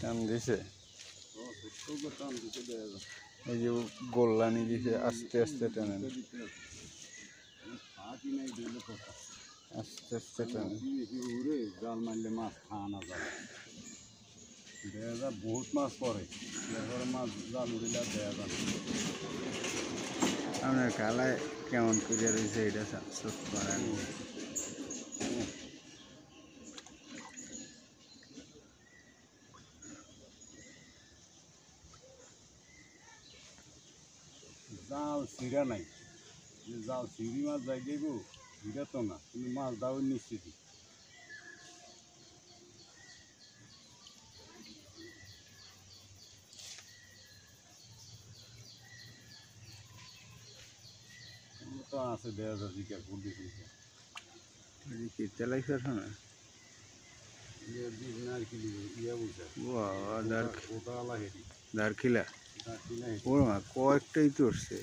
টান দিছে এই যে গোল্লানি দিছে আস্তে আস্তে টানেন আস্তে আস্তে টানেন জাল মারলে মাছ খাওয়ানো যাবে দেখা যায় বহুত মাছ পড়ে মাছ জাল উড়িলে দেখা যাবে আপনার কালায় কেমন করে রয়েছে এটা চোখ করেন জাল ছিঁড়া নাই জাল ছিঁড়ি মাছ যাই দেব ছিঁড়া তো না কিন্তু মাছ দাও নিশ্চিত তো আছে দেখা যায় জিকা ফুটি কি তেলাই ফের না দারখিলা ওর মা কয়েকটাই তো উঠছে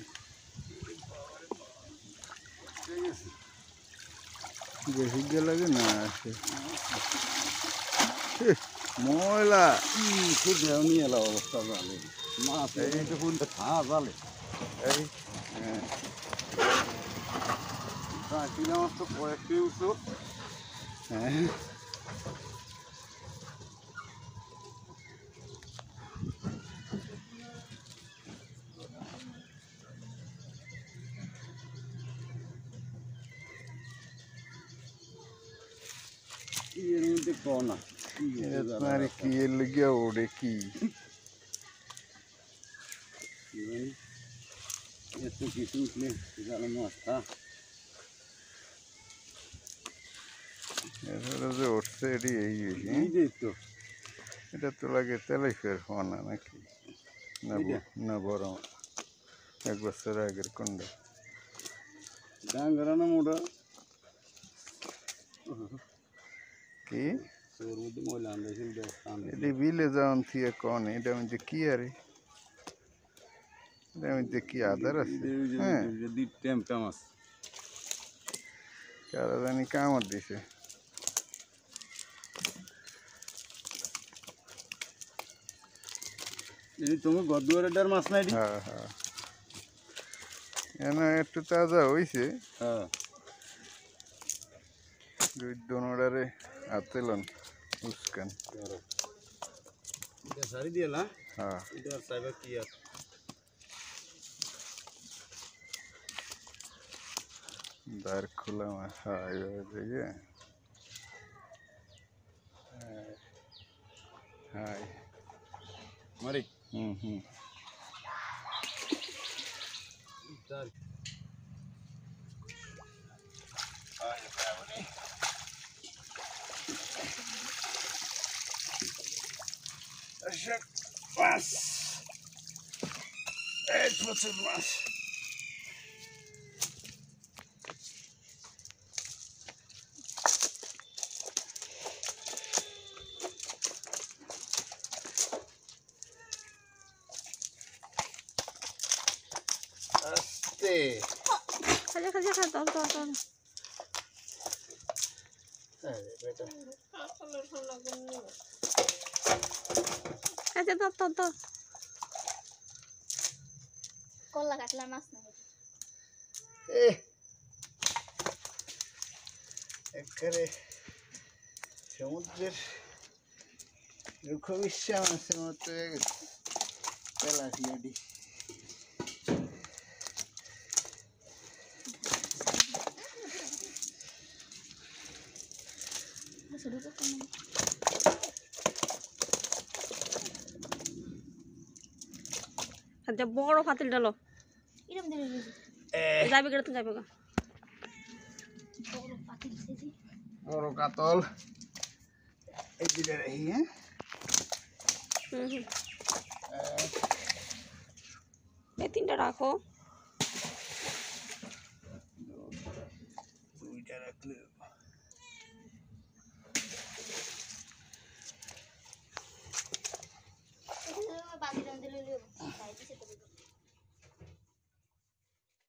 বেশি লাগে না আসে ময়লা খুব নিয়ে এলাম অবস্থা জালে মাছ এইটা কোনটা খাওয়া জালে এই হ্যাঁ দারখিলা মাছ তো কয়েকটাই উঠছো হ্যাঁ এর মধ্যে কনা আপনার কি এর লেগে ওড়ে কি এত কিছু উঠলে জানো মাছটা এবারে যে উঠছে এটি এই তো এটা তো লাগে তেলাই ফের হওয়া নাকি না বড় এক বছর আগের কোনটা ডাঙ্গরা না মোটা কি এটি বিলে যাওয়ান থেকে কন এটা মধ্যে কি আরে এটার মধ্যে কি আদার আছে হ্যাঁ কারা জানি কামড় দিছে তুমি গদুয়ারের মাছ নাই হ্যাঁ হ্যাঁ এনে একটু তাজা হয়েছে হ্যাঁ দুই দোনোটারে হাতেলন উস্কান সারি দিয়ে না হ্যাঁ এটা সাইবা কি আর দার খোলা মাছ হ্যাঁ এইভাবে দেখে হাই মারি হুম মাছ এক বছর মাছ আস্তে খাজা খাজা খা দল দল দল আরে বেটা খাজা দল দল দল কলা কাটলা মাছ না একবারে সমুদ্রের রুখবিশ্বা মাছের মতো তেলাপিয়াডি আচ্ছা বড় ফাতিল ডালো এরকম দিলে যাবে কেটে তুমি যাবে গা বড় ফাতিল দিছি বড় কাতল এই দিলে রাখি হ্যাঁ এই তিনটা রাখো দুইটা রাখলে